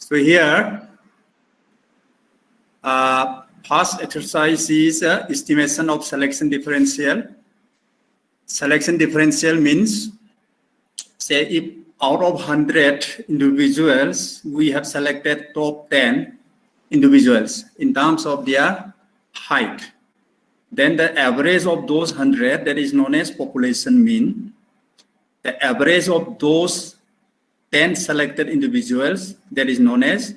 So here, first exercise is estimation of selection differential. Selection differential means, say if out of 100 individuals, we have selected top 10 individuals in terms of their height. Then the average of those 100, that is known as population mean. The average of those 10 selected individuals, that is known as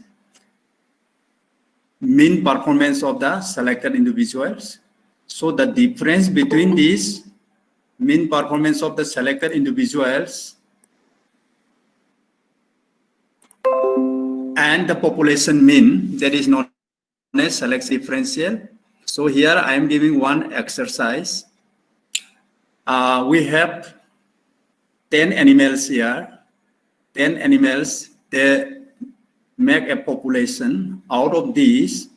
mean performance of the selected individuals. So the difference between these mean performance of the selected individuals and the population mean, that is known as selection differential. So here I am giving one exercise. We have 10 animals here. 10 animals, they make a population. Out of these,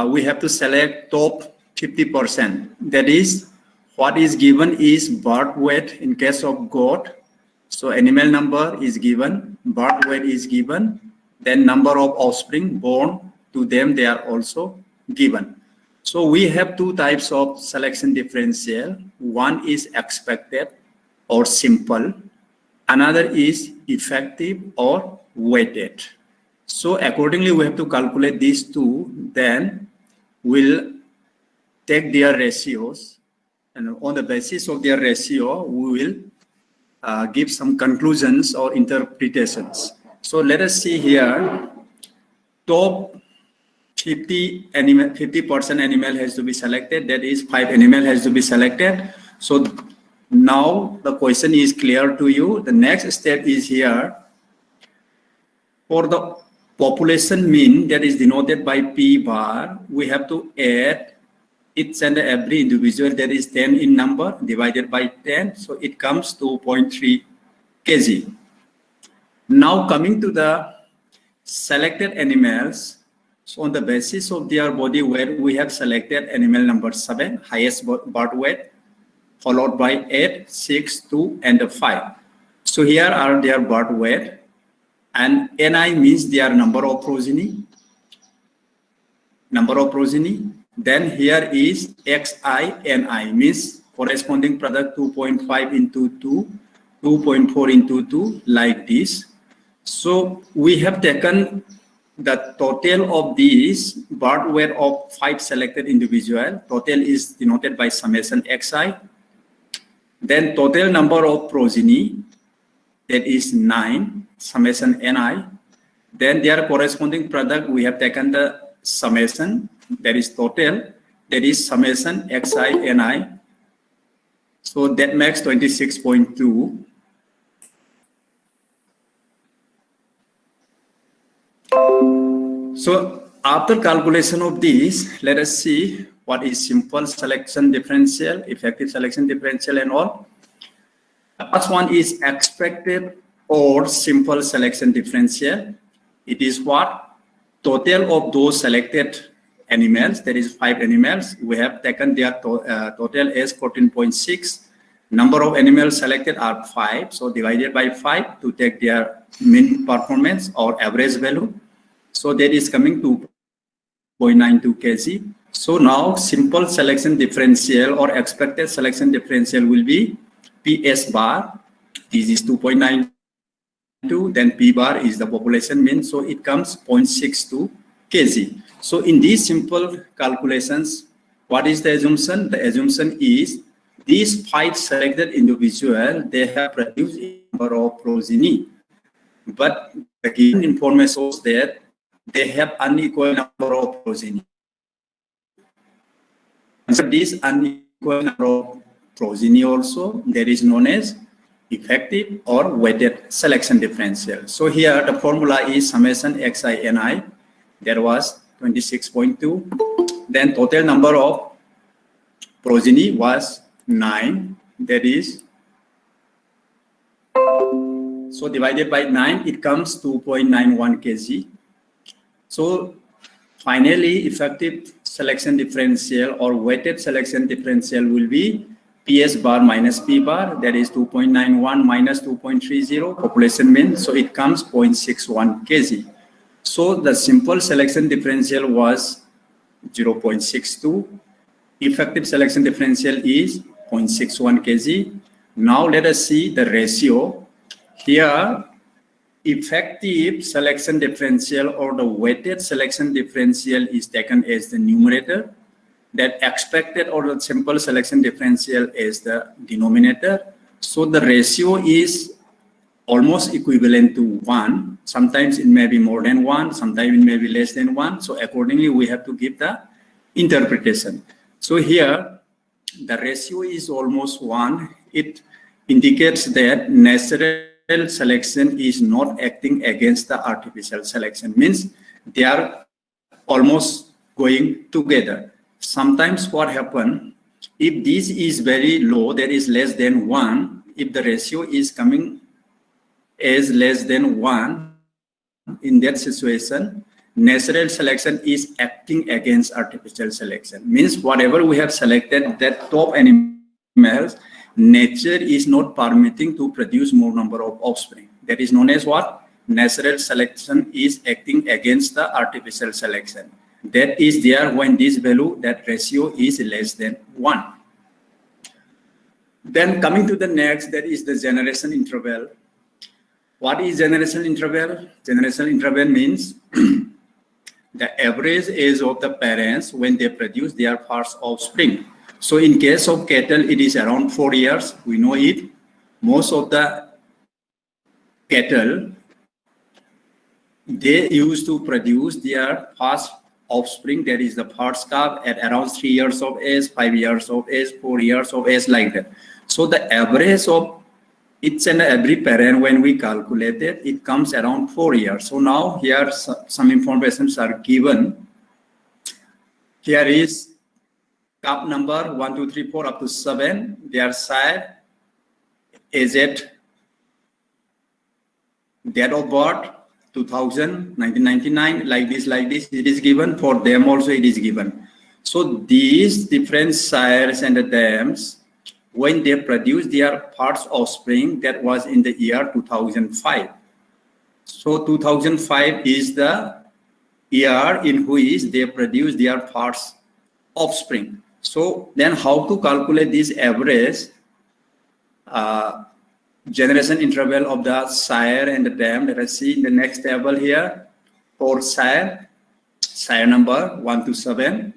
we have to select top 50%. That is, what is given is birth weight in case of goat. So animal number is given, birth weight is given, then number of offspring born to them, they are also given. So we have two types of selection differential. One is expected or simple. Another is effective or weighted. So accordingly, we have to calculate these two. Then we'll take their ratios, and on the basis of their ratio, we will give some conclusions or interpretations. So let us see here. Top 50% animal has to be selected. That is, 5 animal has to be selected. So now the question is clear to you. The next step is here. For the population mean, that is denoted by P bar, we have to add each and every individual, that is 10 in number, divided by 10. So it comes to 0.3 kg. Now coming to the selected animals. So on the basis of their body weight, we have selected animal number 7, highest birth weight, followed by 8, 6, 2, and 5. So here are their birth weight, and Ni means their number of progeny. Then here is Xi, Ni means corresponding product 2.5 into 2, 2.4 into 2, like this. So we have taken the total of these birth weight of 5 selected individuals. Total is denoted by summation Xi. Then total number of progeny, that is 9, summation Ni. Then their corresponding product, we have taken the summation, that is total, that is summation Xi, Ni. So that makes 26.2. So after calculation of these, let us see what is simple selection differential, effective selection differential, and all. The first one is expected or simple selection differential. It is what? Total of those selected animals, that is 5 animals. We have taken their total as 14.6. Number of animals selected are 5. So divided by 5 to take their mean performance or average value. So that is coming to 0.92 kg. So now simple selection differential or expected selection differential will be PS bar. This is 2.92. Then P bar is the population mean. So it comes 0.62 kg. So in these simple calculations, what is the assumption? The assumption is these 5 selected individuals, they have produced a number of progeny. But the given information is that they have unequal number of progeny. So this unequal number of progeny also, that is known as effective or weighted selection differential. So here the formula is summation Xi, Ni. There was 26.2. Then total number of progeny was 9. That is, so divided by 9, it comes to 2.91 kg. So finally, effective selection differential or weighted selection differential will be PS bar minus P bar, that is 2.91 minus 2.30, population mean. So it comes 0.61 kg. So the simple selection differential was 0.62. Effective selection differential is 0.61 kg. Now let us see the ratio. Here, effective selection differential or the weighted selection differential is taken as the numerator. That expected or the simple selection differential is the denominator. So the ratio is almost equivalent to 1. Sometimes it may be more than 1, sometimes it may be less than 1. So accordingly, we have to give the interpretation. So here, the ratio is almost 1. It indicates that natural selection is not acting against the artificial selection. Means they are almost going together. Sometimes what happens, if this is very low, that is less than 1, if the ratio is coming as less than 1, in that situation, natural selection is acting against artificial selection. Means whatever we have selected, that top animals, nature is not permitting to produce more number of offspring. That is known as what? Natural selection is acting against the artificial selection. That is there when this value, that ratio is less than 1. Then coming to the next, that is the generation interval. What is generation interval? Generation interval means the average age of the parents when they produce their first offspring. So in case of cattle, it is around 4 years. We know it. Most of the cattle, they used to produce their first offspring, that is the first calf, at around 3 years of age, 5 years of age, 4 years of age, like that. So the average of each and every parent, when we calculate it, it comes around 4 years. So now here some informations are given. Here is calf number 1, 2, 3, 4 up to 7. Their sire is at date of birth 2000, 1999, like this, it is given. For them also it is given. So these different sires and the dams, when they produce their first offspring, that was in the year 2005. So 2005 is the year in which they produce their first offspring. So then how to calculate this average generation interval of the sire and the dam? Let us see in the next table here. For sire number 1 to 7,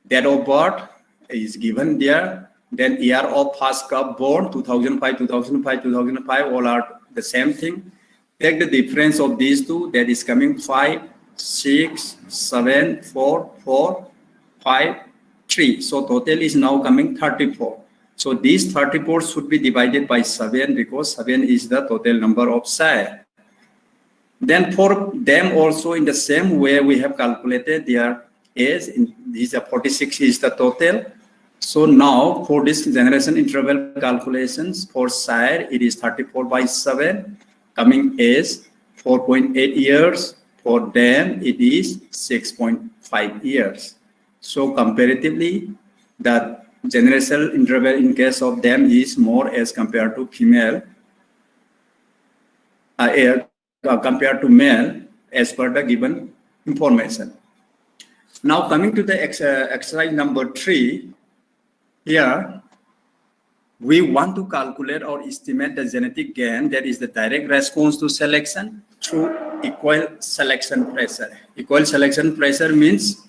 date of birth is given there. Then year of first calf born, 2005, 2005, 2005, all are the same thing. Take the difference of these two, that is coming 5, 6, 7, 4, 4, 5, 3. So total is now coming 34. So these 34 should be divided by 7 because 7 is the total number of sire. Then for them also in the same way we have calculated their age. These are 46 is the total. So now for this generation interval calculations for sire, it is 34 by 7, coming as 4.8 years. For them, it is 6.5 years. So comparatively, the generational interval in case of them is more as compared to female, compared to male, as per the given information. Now coming to the exercise number 3, here we want to calculate or estimate the genetic gain, that is the direct response to selection, through equal selection pressure. Equal selection pressure means,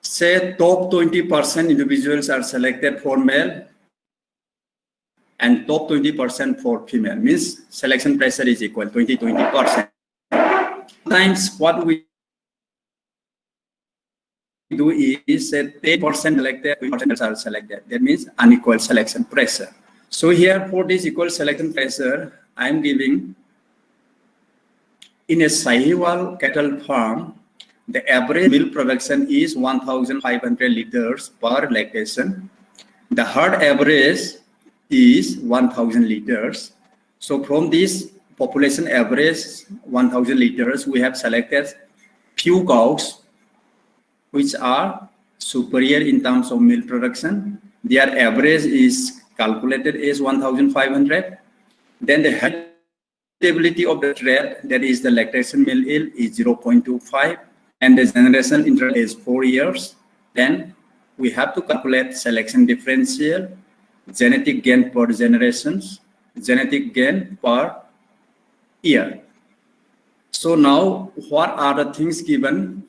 say top 20% individuals are selected for male and top 20% for female, means selection pressure is equal 20%. Sometimes what we do is 10% selected, 20% are selected. That means unequal selection pressure. So here for this equal selection pressure, I am giving in a Sahiwal cattle farm, the average milk production is 1,500 liters per lactation. The herd average is 1,000 liters. So from this population average 1,000 liters, we have selected few cows which are superior in terms of milk production. Their average is calculated as 1,500. Then the herd heritability of the trait, that is the lactation mean yield, is 0.25, and the generation interval is 4 years. Then we have to calculate selection differential, genetic gain per generations, genetic gain per year. So now, what are the things given?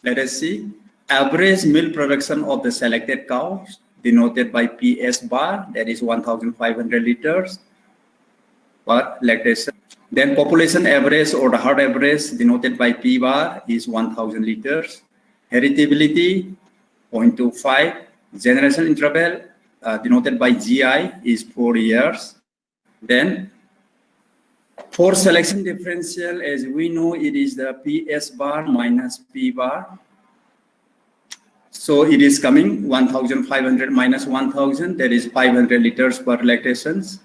Let us see. Average milk production of the selected cows, denoted by PS bar, that is 1,500 liters per lactation. Then population average or the herd average, denoted by P bar, is 1,000 liters. Heritability, 0.25. Generation interval, denoted by GI, is 4 years. Then for selection differential, as we know, it is the PS bar minus P bar. So it is coming 1,500 minus 1,000, that is 500 liters per lactations.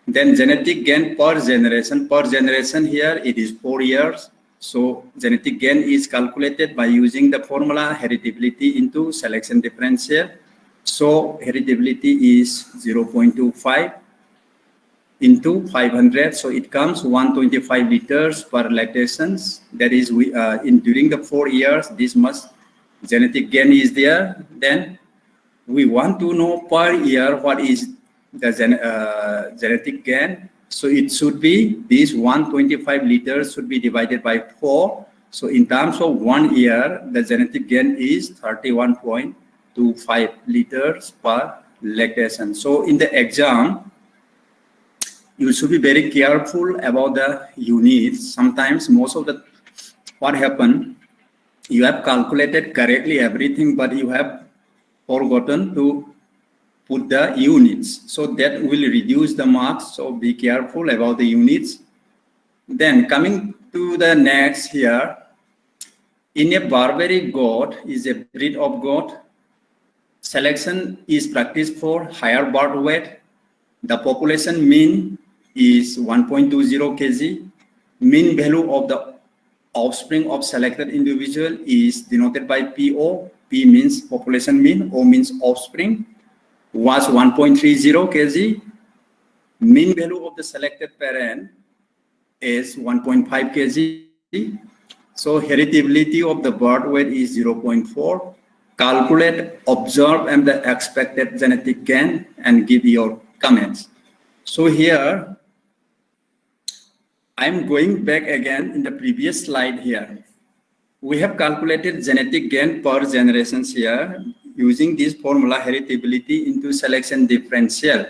Then genetic gain per generation here, it is 4 years. So genetic gain is calculated by using the formula heritability into selection differential. So heritability is 0.25 into 500, so it comes 125 liters per lactations. That is, during the 4 years, this much genetic gain is there. Then we want to know per year what is the genetic gain. So it should be, this 125 liters should be divided by 4. So in terms of 1 year, the genetic gain is 31.25 liters per lactation. So in the exam, you should be very careful about the units. Sometimes what happened, you have calculated correctly everything, but you have forgotten to put the units. So that will reduce the marks. So be careful about the units. Then coming to the next here, in a Barbary goat is a breed of goat. Selection is practiced for higher birth weight. The population mean is 1.20 kg. Mean value of the offspring of selected individual is denoted by PO. P means population mean, O means offspring, was 1.30 kg. Mean value of the selected parent is 1.5 kg. So heritability of the birth weight is 0.4. Calculate, observe, and the expected genetic gain and give your comments. So here, I'm going back again in the previous slide here. We have calculated genetic gain per generations here using this formula heritability into selection differential.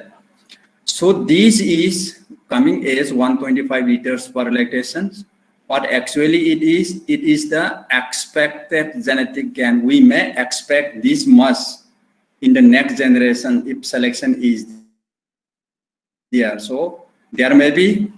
So this is coming as 125 liters per lactation. What actually it is the expected genetic gain. We may expect this much in the next generation if selection is there. So there may be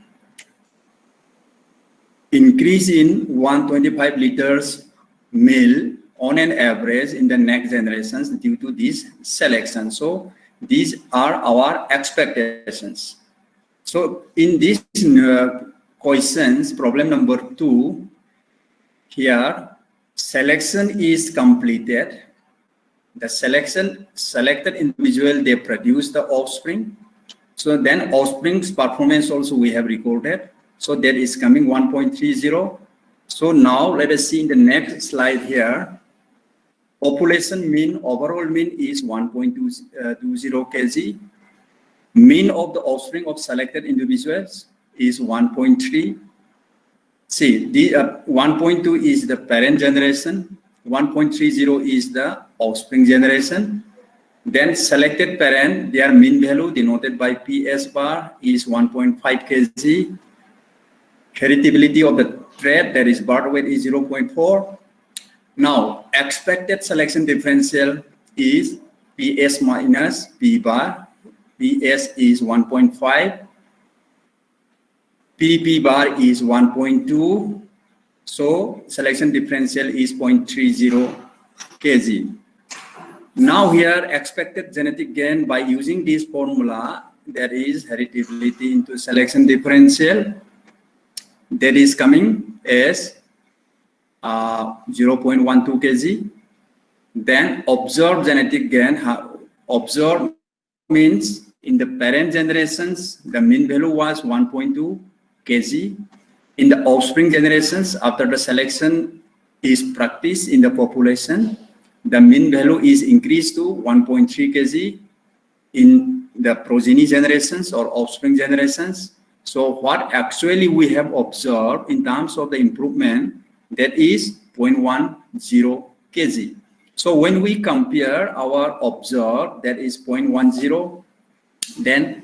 increase in 125 liters milk on an average in the next generations due to this selection. So these are our expectations. So in this questions, problem number 2, here selection is completed. The selected individual, they produce the offspring. So then offspring's performance also we have recorded. So that is coming 1.30. So now let us see in the next slide here. Population mean, overall mean is 1.20 kg. Mean of the offspring of selected individuals is 1.3. See, the 1.2 is the parent generation. 1.30 is the offspring generation. Then selected parent, their mean value denoted by PS bar is 1.5 kg. Heritability of the trait, that is birth weight, is 0.4. Now, expected selection differential is PS minus P bar. PS is 1.5. PP bar is 1.2. So, selection differential is 0.30 kg. Now here, expected genetic gain by using this formula, that is heritability into selection differential, that is coming as 0.12 kg. Then observed genetic gain. Observed means in the parent generations, the mean value was 1.2 kg. In the offspring generations, after the selection is practiced in the population, the mean value is increased to 1.3 kg in the progeny generations or offspring generations. So what actually we have observed in terms of the improvement, that is 0.10 kg. So when we compare our observed, that is 0.10, then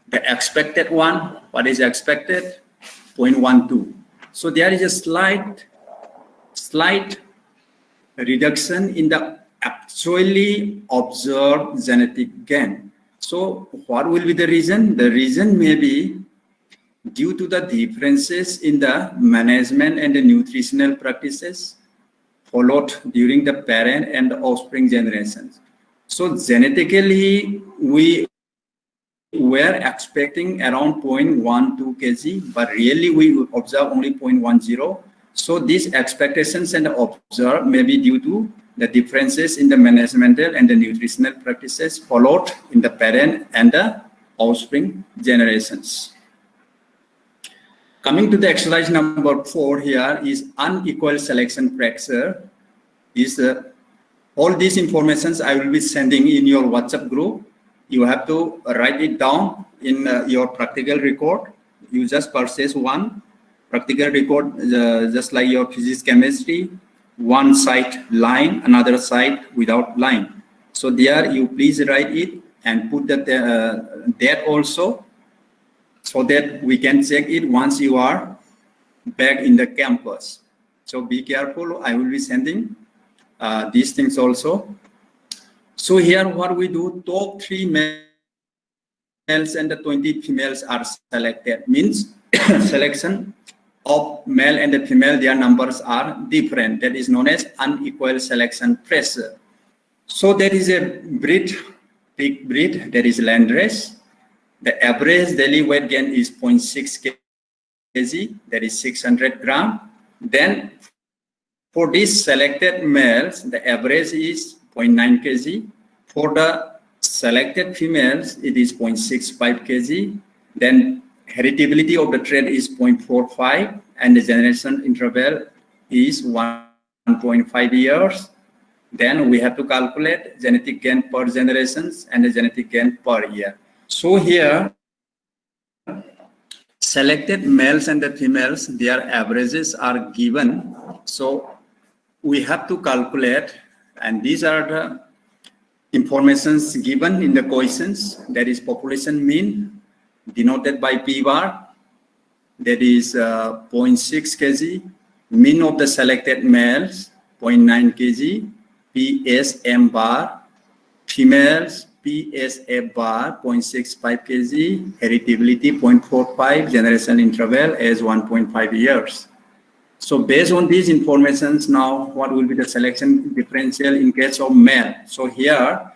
the expected one, what is expected? 0.12. So there is a slight reduction in the actually observed genetic gain. So what will be the reason? The reason may be due to the differences in the management and the nutritional practices followed during the parent and the offspring generations. So genetically, we were expecting around 0.12 kg, but really we observe only 0.10. So these expectations and observed may be due to the differences in the managemental and the nutritional practices followed in the parent and the offspring generations. Coming to the exercise number 4 here is unequal selection pressure. All these informations I will be sending in your WhatsApp group. You have to write it down in your practical record. You just purchase one practical record, just like your physics chemistry, one side line, another side without line. So there you please write it and put that also, so that we can check it once you are back in the campus. So be careful, I will be sending these things also. So here what we do, top 3 males and the 20 females are selected. Means selection of male and the female, their numbers are different. That is known as unequal selection pressure. So there is a breed, big breed, that is Landrace. The average daily weight gain is 0.6 kg, that is 600 gram. Then for these selected males, the average is 0.9 kg. For the selected females, it is 0.65 kg. Then heritability of the trait is 0.45, and the generation interval is 1.5 years. Then we have to calculate genetic gain per generations and the genetic gain per year. So here, selected males and the females, their averages are given. So we have to calculate, and these are the informations given in the questions. That is population mean, denoted by P bar, that is 0.6 kg. Mean of the selected males, 0.9 kg. PSM bar, females, PSA bar, 0.65 kg. Heritability, 0.45. Generation interval is 1.5 years. So based on these informations, now what will be the selection differential in case of male? So here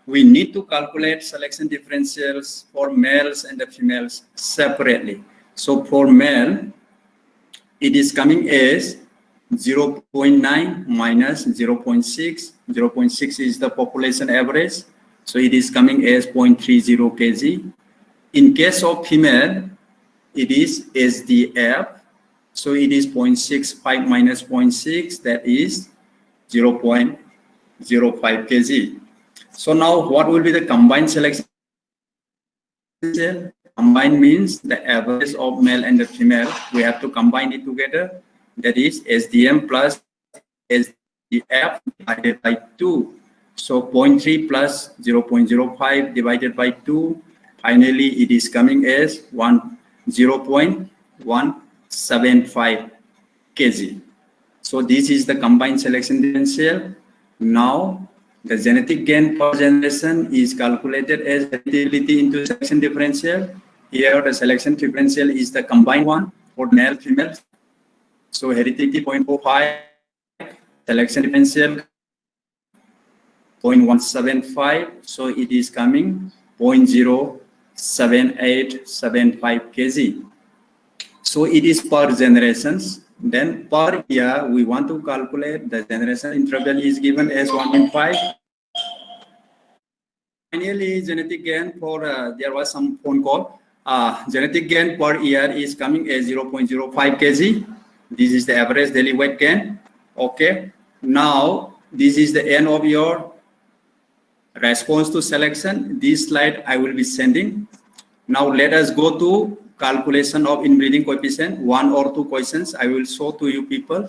we need to calculate selection differentials for males and the females separately. So for male, it is coming as 0.9 minus 0.6. 0.6 is the population average. So it is coming as 0.30 kg. In case of female, it is SDF. So it is 0.65 minus 0.6, that is 0.05 kg. So now what will be the combined selection? Combined means the average of male and the female. We have to combine it together. That is SDM plus SDF divided by 2. So 0.3 plus 0.05 divided by 2. Finally, it is coming as 0.175 kg. So this is the combined selection differential. Now the genetic gain per generation is calculated as heritability into selection differential. Here the selection differential is the combined one for male female. So heritability 0.45, selection differential 0.175. So it is coming 0.07875 kg. So it is per generations. Then per year, we want to calculate the generation interval is given as 1.5. Finally, genetic gain for, there was some phone call. genetic gain per year is coming as 0.05 kg. This is the average daily weight gain. Okay. Now, this is the end of your response to selection. This slide I will be sending. Now, let us go to calculation of inbreeding coefficient. 1 or 2 questions I will show to you people.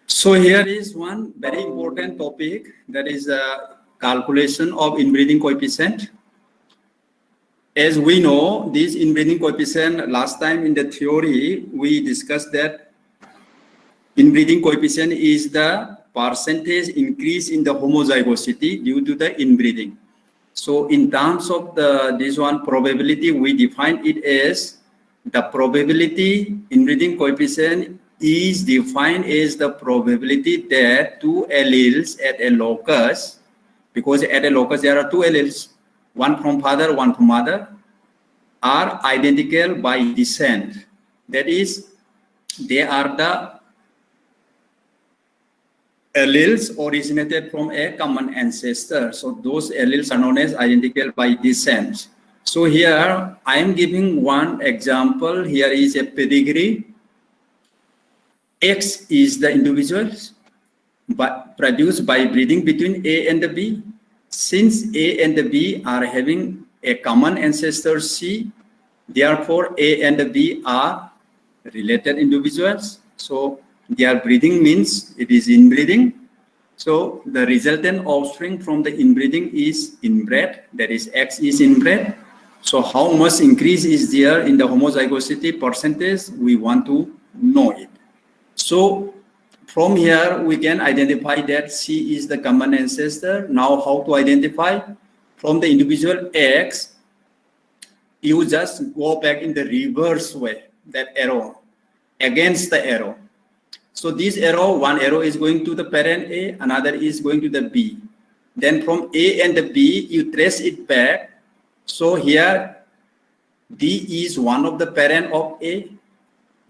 So here is one very important topic, that is calculation of inbreeding coefficient. As we know, this inbreeding coefficient, last time in the theory, we discussed that inbreeding coefficient is the percentage increase in the homozygosity due to the inbreeding. So in terms of this one probability, we define it as the probability inbreeding coefficient is defined as the probability that 2 alleles at a locus, because at a locus there are 2 alleles, one from father, one from mother, are identical by descent. That is, they are the alleles originated from a common ancestor. So those alleles are known as identical by descent. So here I am giving one example. Here is a pedigree. X is the individual but produced by breeding between A and the B. Since A and the B are having a common ancestor C, therefore A and the B are related individuals. So their breeding means it is inbreeding. So the resultant offspring from the inbreeding is inbred, that is X is inbred. So how much increase is there in the homozygosity percentage? We want to know it. So from here, we can identify that C is the common ancestor. Now, how to identify? From the individual X, you just go back in the reverse way, that arrow, against the arrow. So this arrow, one arrow is going to the parent A, another is going to the B. Then from A and the B, you trace it back. So here, D is one of the parent of A.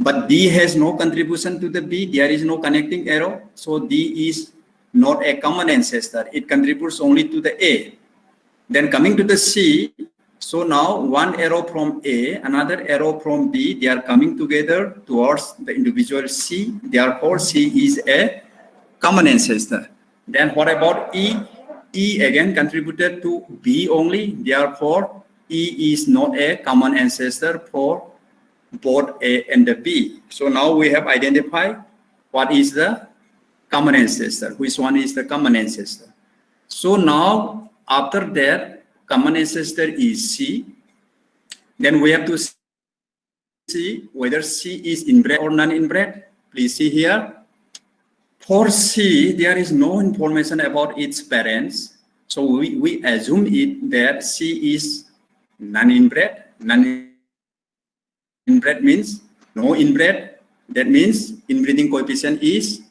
But D has no contribution to the B. There is no connecting arrow. So D is not a common ancestor. It contributes only to the A. Then coming to the C. So now one arrow from A, another arrow from B, they are coming together towards the individual C. Therefore, C is a common ancestor. Then what about E? E again contributed to B only. Therefore, E is not a common ancestor for both A and the B. So now we have identified what is the common ancestor, which one is the common ancestor. So now after that, common ancestor is C. Then we have to see whether C is inbred or non-inbred. Please see here. For C, there is no information about its parents. So we assume it that C is non-inbred. Inbred means no inbred. That means inbreeding coefficient is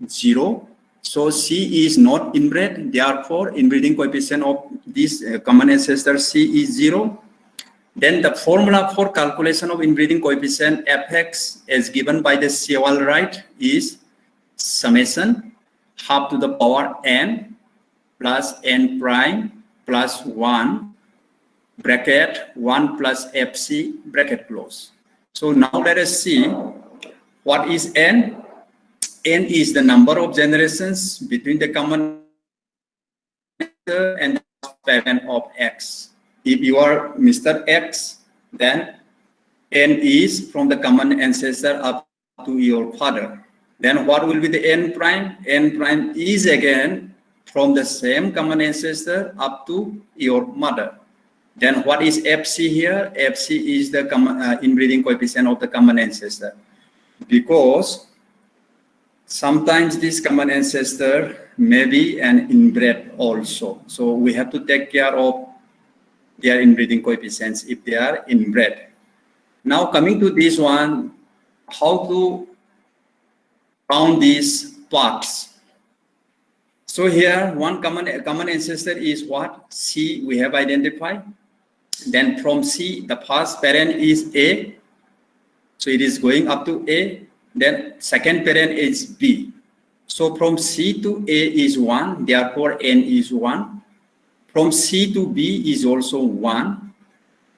0. So C is not inbred. Therefore, inbreeding coefficient of this common ancestor C is 0. Then the formula for calculation of inbreeding coefficient Fx as given by the Sewall-Wright is summation half to the power n plus n prime plus 1 bracket 1 plus Fc bracket close. So now let us see what is n. N is the number of generations between the common ancestor and the parent of X. If you are Mr. X, then n is from the common ancestor up to your father. Then what will be the n prime? N prime is again from the same common ancestor up to your mother. Then what is Fc here? Fc is the inbreeding coefficient of the common ancestor. Because sometimes this common ancestor may be an inbred also. So we have to take care of their inbreeding coefficients if they are inbred. Now coming to this one, how to count these parts. So here one common ancestor is what? C we have identified. Then from C, the first parent is A. So it is going up to A. Then second parent is B. So from C to A is 1. Therefore, N is 1. From C to B is also 1.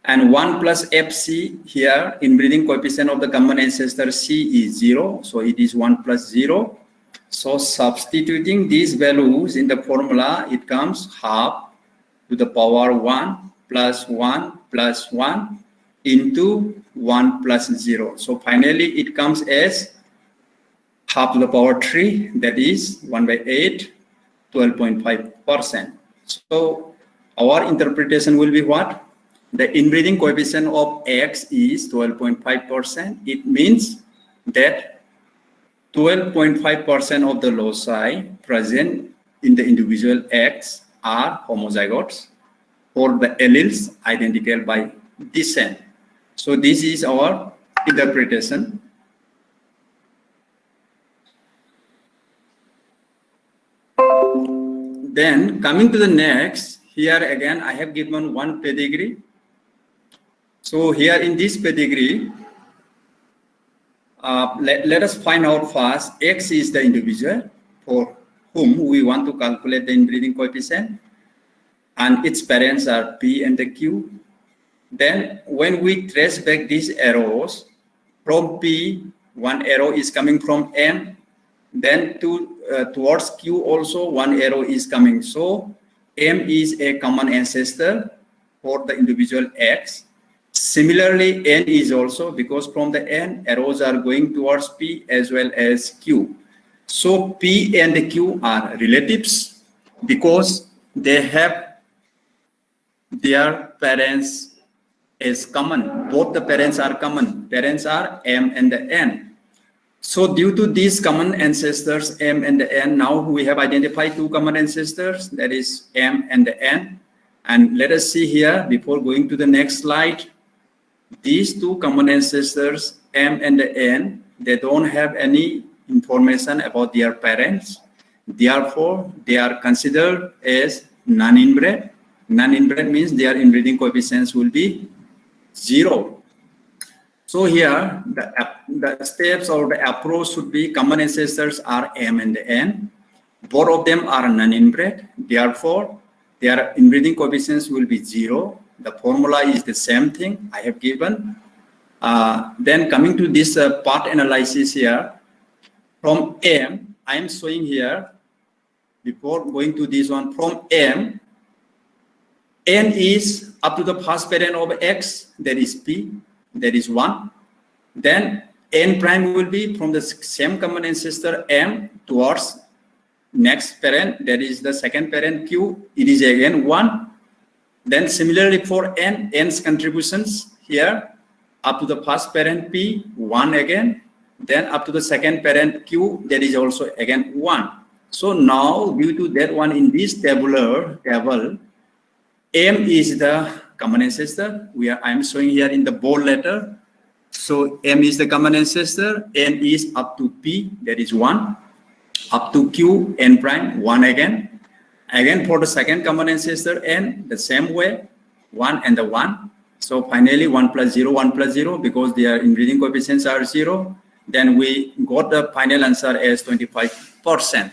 And 1 plus FC here, inbreeding coefficient of the common ancestor C is 0. So it is 1 plus 0. So substituting these values in the formula, it comes half to the power 1 plus 1 plus 1 into 1 plus 0. So finally it comes as half to the power 3, that is 1 by 8, 12.5%. So our interpretation will be what? The inbreeding coefficient of X is 12.5%. It means that 12.5% of the loci present in the individual X are homozygotes for the alleles identical by descent. So this is our interpretation. Then coming to the next, here again I have given one pedigree. So here in this pedigree, let us find out first, X is the individual for whom we want to calculate the inbreeding coefficient, and its parents are P and the Q. Then when we trace back these arrows, from P, one arrow is coming from M, then towards Q also one arrow is coming. So M is a common ancestor for the individual X. Similarly, N is also, because from the N, arrows are going towards P as well as Q. So P and Q are relatives because they have their parents as common. Both the parents are common. Parents are M and the N. So due to these common ancestors, M and the N, now we have identified two common ancestors, that is M and the N. And let us see here, before going to the next slide, these two common ancestors, M and the N, they don't have any information about their parents. Therefore, they are considered as non-inbred. Non-inbred means their inbreeding coefficients will be 0. So here, the steps or the approach should be common ancestors are M and the N. Both of them are non-inbred. Therefore, their inbreeding coefficients will be 0. The formula is the same thing I have given. Then coming to this part analysis here, from M, I am showing here, before going to this one, from M, N is up to the first parent of X, that is P, that is 1. Then N prime will be from the same common ancestor M towards next parent, that is the second parent Q, it is again 1. Then similarly for N, N's contributions here, up to the first parent P, 1 again. Then up to the second parent Q, that is also again 1. So now due to that one in this tabular table, M is the common ancestor. I am showing here in the bold letter. So M is the common ancestor. N is up to P, that is 1. Up to Q, N prime, 1 again. Again for the second common ancestor N, the same way, 1 and the 1. So finally 1 plus 0, 1 plus 0, because their inbreeding coefficients are 0. Then we got the final answer as 25%.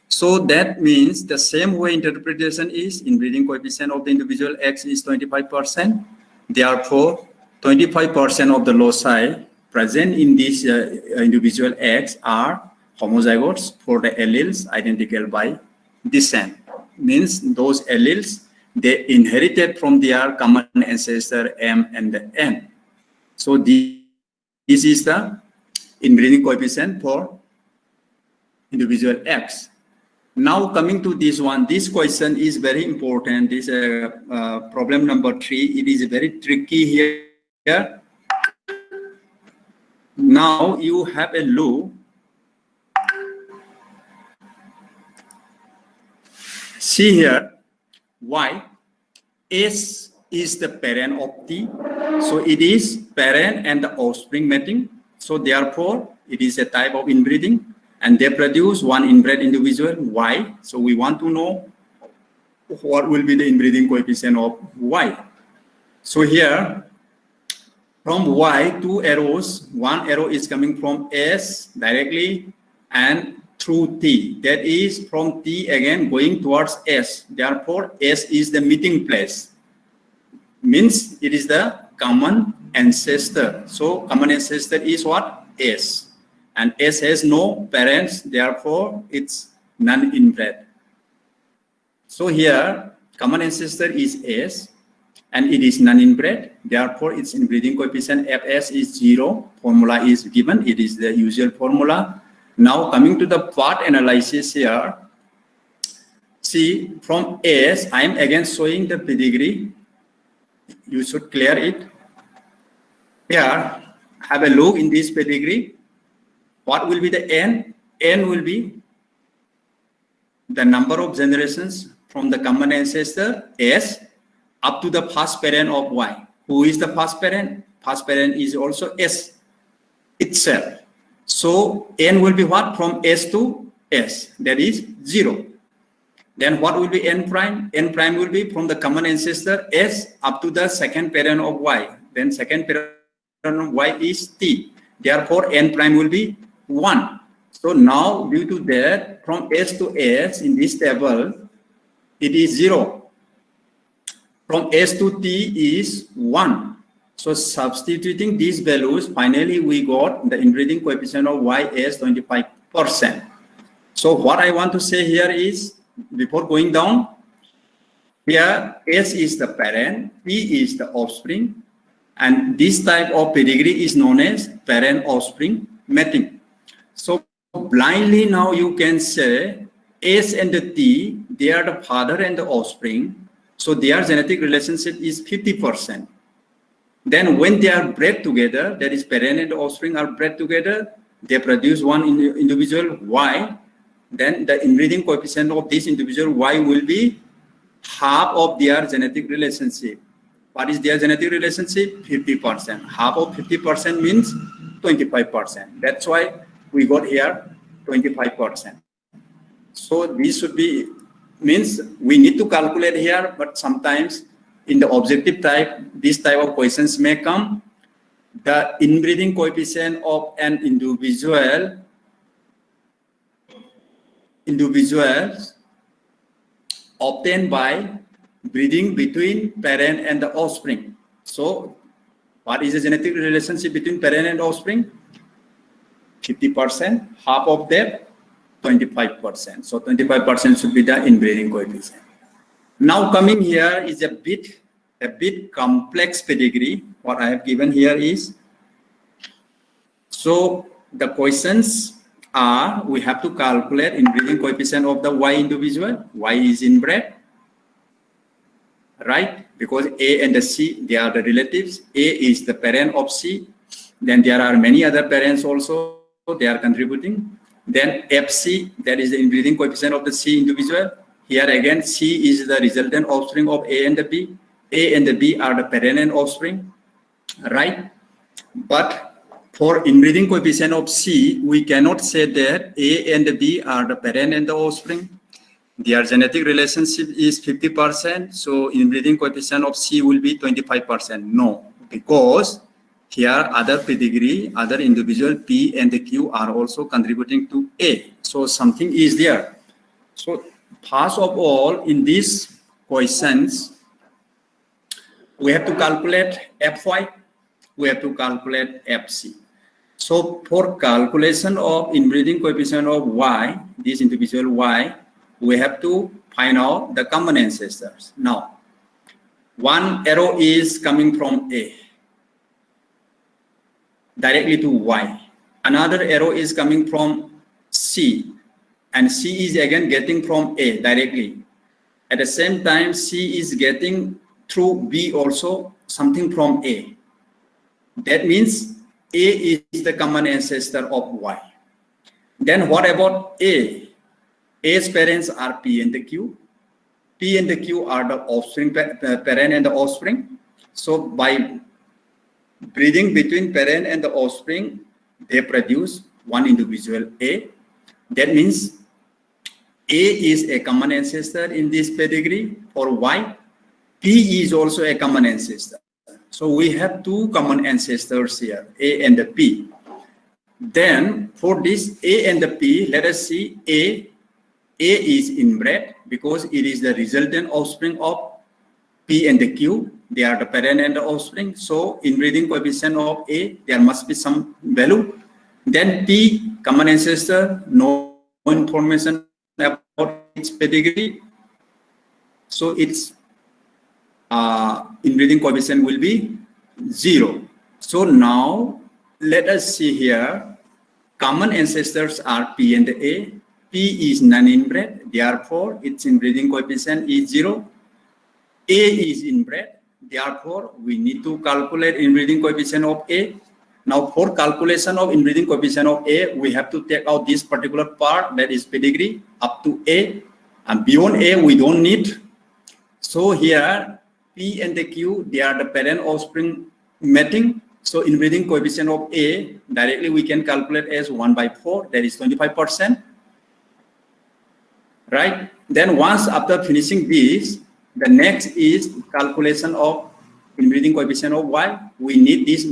So that means the same way interpretation is inbreeding coefficient of the individual X is 25%. Therefore, 25% of the loci present in this individual X are homozygotes for the alleles identical by descent. Means those alleles, they inherited from their common ancestor M and the N. So this is the inbreeding coefficient for individual X. Now coming to this one, this question is very important. This problem number 3, it is very tricky here. Now you have a loop. See here, Y, S is the parent of T. So it is parent and the offspring mating. So therefore, it is a type of inbreeding. and they produce one inbred individual Y. So we want to know what will be the inbreeding coefficient of Y. So here, from Y, two arrows, one arrow is coming from S directly and through T. That is from T again going towards S. Therefore, S is the meeting place. Means it is the common ancestor. So common ancestor is what? S. And S has no parents, therefore it's non-inbred. So here, common ancestor is S, and it is non-inbred, therefore its inbreeding coefficient Fs is 0. Formula is given, it is the usual formula. Now coming to the part analysis here, see from S, I am again showing the pedigree. You should clear it. Here, have a look in this pedigree. What will be the N? N will be the number of generations from the common ancestor S up to the first parent of Y. Who is the first parent? First parent is also S itself. So N will be what? From S to S, that is 0. Then what will be N prime? N prime will be from the common ancestor S up to the second parent of Y. Then second parent of Y is T. Therefore N prime will be 1. So now due to that, from S to S in this table, it is 0. From S to T is 1. So substituting these values, finally we got the inbreeding coefficient of Y as 25%. So what I want to say here is, before going down, here S is the parent, T is the offspring, and this type of pedigree is known as parent-offspring mating. So blindly now you can say S and the T, they are the father and the offspring, so their genetic relationship is 50%. Then when they are bred together, that is parent and offspring are bred together, they produce one individual Y, then the inbreeding coefficient of this individual Y will be half of their genetic relationship. What is their genetic relationship? 50%. Half of 50% means 25%. That's why we got here 25%. So this should be, means we need to calculate here, but sometimes in the objective type, this type of questions may come. The inbreeding coefficient of an individuals obtained by breeding between parent and the offspring. So what is the genetic relationship between parent and offspring? 50%, half of that, 25%. So 25% should be the inbreeding coefficient. Now coming here is a bit complex pedigree. What I have given here is, so the questions are, we have to calculate inbreeding coefficient of the Y individual. Y is inbred, right? Because A and the C, they are the relatives. A is the parent of C. Then there are many other parents also, they are contributing. Then FC, that is the inbreeding coefficient of the C individual. Here again, C is the resultant offspring of A and the B. A and the B are the parent and offspring, right? But for inbreeding coefficient of C, we cannot say that A and the B are the parent and the offspring. Their genetic relationship is 50%, so inbreeding coefficient of C will be 25%. No, because here other pedigree, other individual P and the Q are also contributing to A. So something is there. So first of all, in these questions, we have to calculate Fy, we have to calculate Fc. So for calculation of inbreeding coefficient of Y, this individual Y, we have to find out the common ancestors. Now, one arrow is coming from A directly to Y. Another arrow is coming from C, and C is again getting from A directly. At the same time, C is getting through B also something from A. That means A is the common ancestor of Y. Then what about A? A's parents are P and the Q. P and the Q are the offspring, parent and the offspring. So by breeding between parent and the offspring, they produce one individual A. That means A is a common ancestor in this pedigree for Y. P is also a common ancestor. So we have two common ancestors here, A and the P. Then for this A and the P, let us see A is inbred because it is the resultant offspring of P and the Q. They are the parent and the offspring. So inbreeding coefficient of A, there must be some value. Then P, common ancestor, no information about its pedigree. So its inbreeding coefficient will be 0. So now let us see here. Common ancestors are P and A. P is non-inbred, therefore its inbreeding coefficient is 0. A is inbred, therefore we need to calculate inbreeding coefficient of A. Now for calculation of inbreeding coefficient of A, we have to take out this particular part, that is pedigree up to A, and beyond A we don't need. So here P and the Q, they are the parent offspring mating. So inbreeding coefficient of A, directly we can calculate as 1/4, that is 25%. Right? Then once after finishing this, the next is calculation of inbreeding coefficient of Y. We need this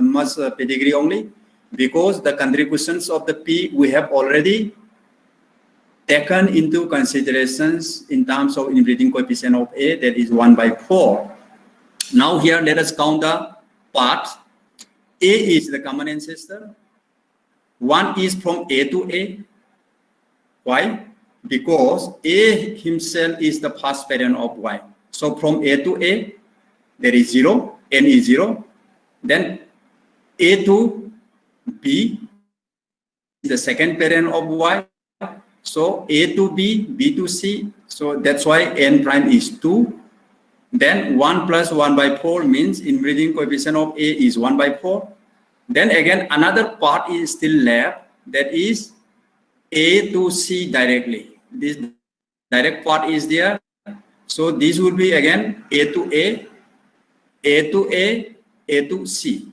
much pedigree only because the contributions of the P we have already taken into considerations in terms of inbreeding coefficient of A, that is 1/4. Now here let us count the parts. A is the common ancestor. 1 is from A to A. Why? Because A himself is the first parent of Y. So from A to A, there is 0, N is 0. Then A to B is the second parent of Y. So A to B, B to C. So that's why N prime is 2. Then 1 plus 1/4 means inbreeding coefficient of A is 1/4. Then again, another part is still left, that is A to C directly. This direct part is there. So this will be again A to A, A to A, A to C.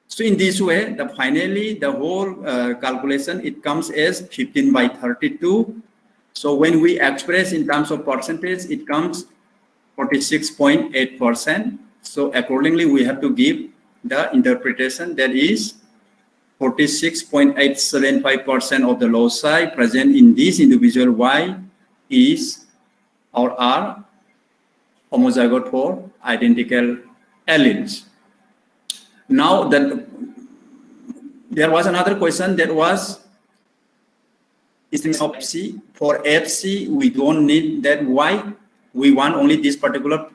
So in this way, finally the whole calculation, it comes as 15/32. So when we express in terms of percentage, it comes 46.8%. So accordingly, we have to give the interpretation, that is 46.875% of the loci present in this individual Y is or are homozygote for identical alleles. Now there was another question that was of FC. For FC, we don't need that Y. We want only this particular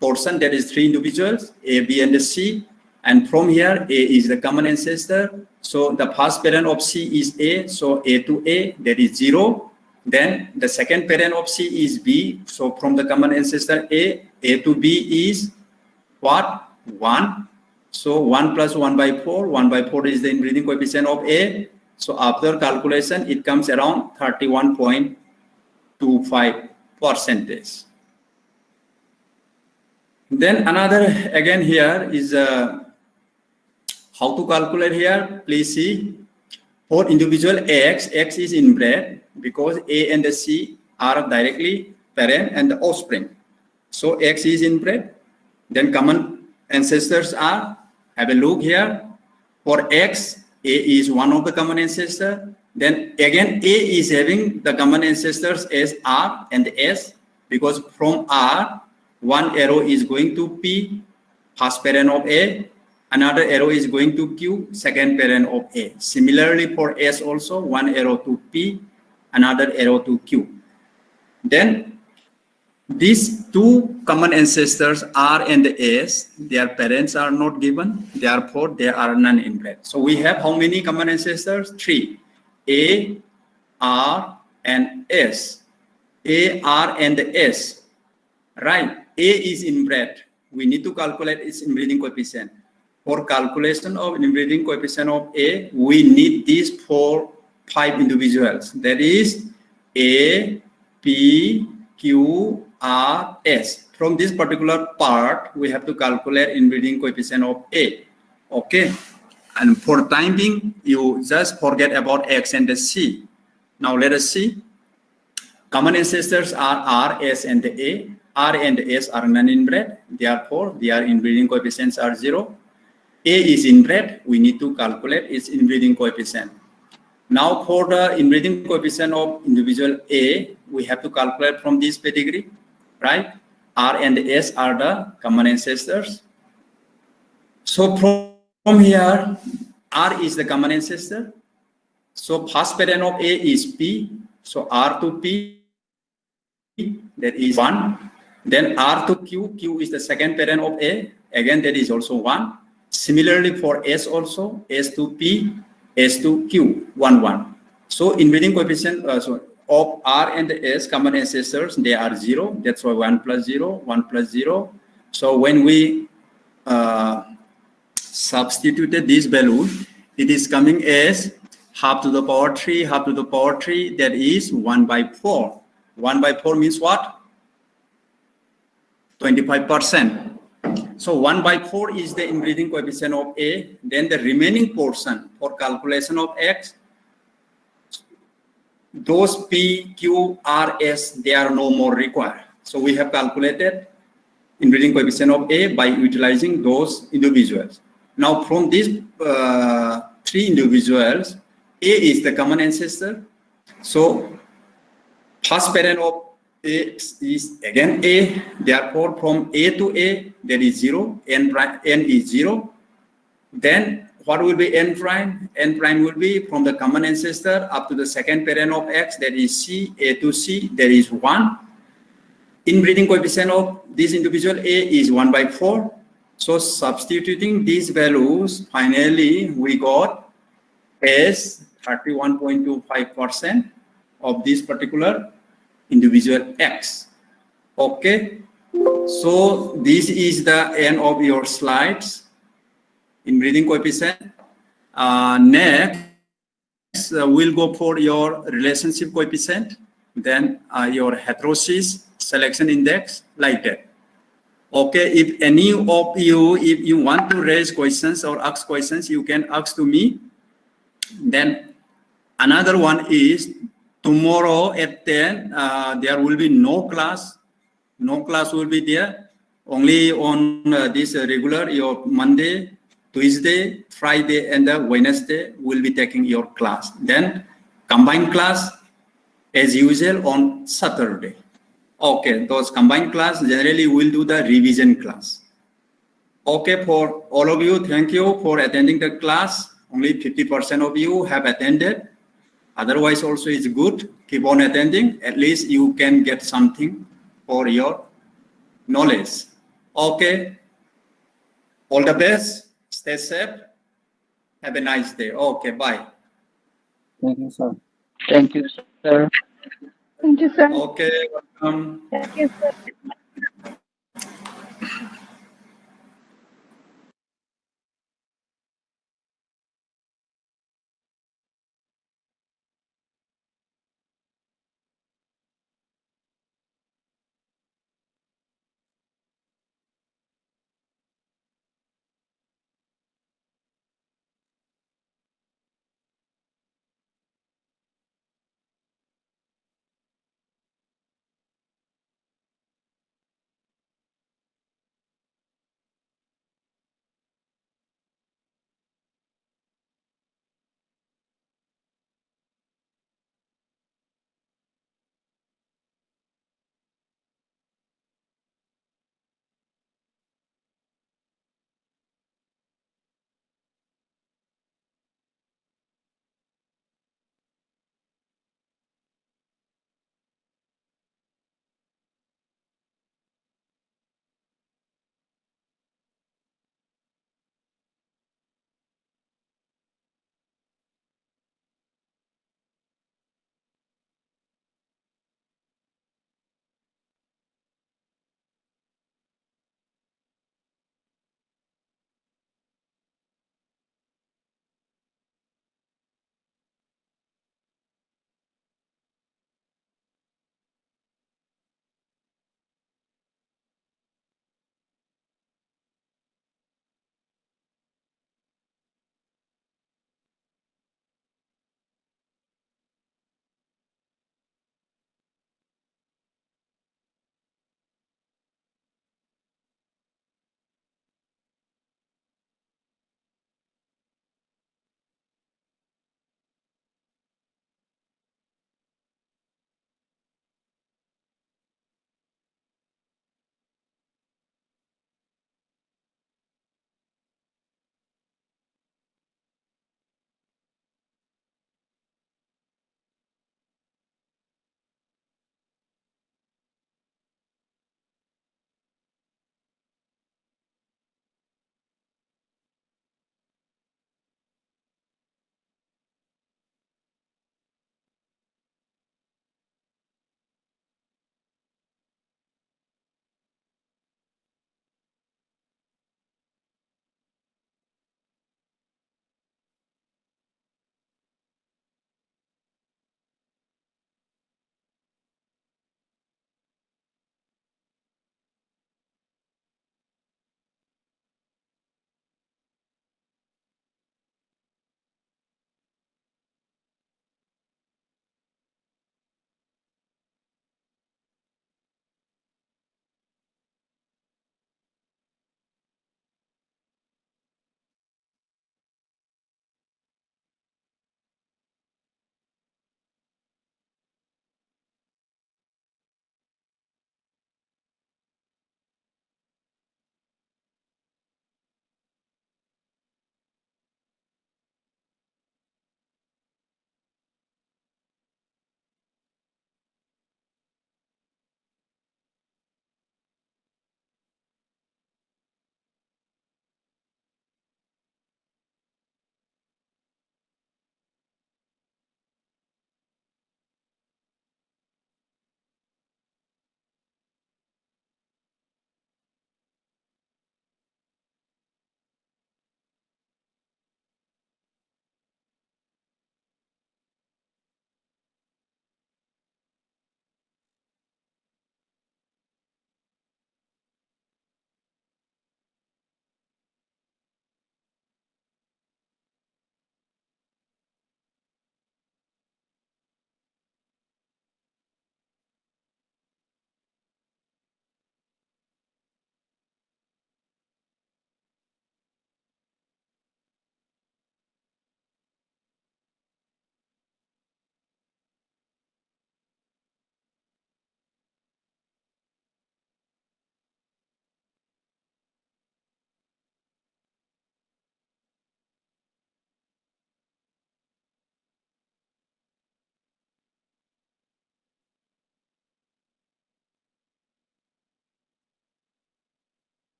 portion, that is 3 individuals, A, B, and C. And from here, A is the common ancestor. So the first parent of C is A. So A to A, that is 0. Then the second parent of C is B. So from the common ancestor A to B is what? 1. So 1 plus 1/4. 1/4 is the inbreeding coefficient of A. So after calculation, it comes around 31.25%. Then another, again here is how to calculate here. Please see, for individual X is inbred because A and the C are directly parent and the offspring. So X is inbred. Then common ancestors are, have a look here. For X, A is one of the common ancestor. Then again, A is having the common ancestors as R and S, because from R, one arrow is going to P, first parent of A. Another arrow is going to Q, second parent of A. Similarly for S also, one arrow to P, another arrow to Q. Then these two common ancestors, R and S, their parents are not given, therefore they are non-inbred. So we have how many common ancestors? 3. A, R, and S. A, R, and S. Right? A is inbred. We need to calculate its inbreeding coefficient. For calculation of inbreeding coefficient of A, we need these 5 individuals. That is A, P, Q, R, S. From this particular part, we have to calculate inbreeding coefficient of A. Okay. And for time being, you just forget about X and the C. Now let us see. Common ancestors are R, S, and A. R and S are non-inbred, therefore their inbreeding coefficients are 0. A is inbred, we need to calculate its inbreeding coefficient. Now for the inbreeding coefficient of individual A, we have to calculate from this pedigree, right? R and S are the common ancestors. So from here, R is the common ancestor. So first parent of A is P. So R to P, that is 1. Then R to Q, Q is the second parent of A. Again, that is also 1. Similarly for S also, S to P, S to Q, 1, 1. So inbreeding coefficient of R and S common ancestors, they are 0. That's why 1 plus 0, 1 plus 0. So when we substituted this value, it is coming as half to the power 3, half to the power 3, that is 1 by 4. 1 by 4 means what? 25%. So 1 by 4 is the inbreeding coefficient of A. Then the remaining portion for calculation of X, those P, Q, R, S, they are no more required. So we have calculated inbreeding coefficient of A by utilizing those individuals. Now from these 3 individuals, A is the common ancestor. So first parent of A is again A. Therefore, from A to A, there is 0. N is 0. Then what will be N prime? N prime will be from the common ancestor up to the second parent of X, that is C. A to C, there is 1. Inbreeding coefficient of this individual A is 1 by 4. So substituting these values, finally we got as 31.25% of this particular individual X. Okay, so this is the end of your slides. Inbreeding coefficient. Next, we'll go for your relationship coefficient, then your heterosis selection index, like that. Okay, if any of you, if you want to raise questions or ask questions, you can ask to me. Then another one is tomorrow at 10, there will be no class. No class will be there. Only on this regular, your Monday, Tuesday, Friday, and Wednesday will be taking your class. Then combined class as usual on Saturday. Okay, those combined class generally will do the revision class. Okay, for all of you, thank you for attending the class. Only 50% of you have attended. Otherwise also it's good. Keep on attending. At least you can get something for your knowledge. Okay. All the best. Stay safe. Have a nice day. Okay, bye. Thank you, sir. Thank you, sir. Thank you, sir. Okay, welcome. Thank you, sir.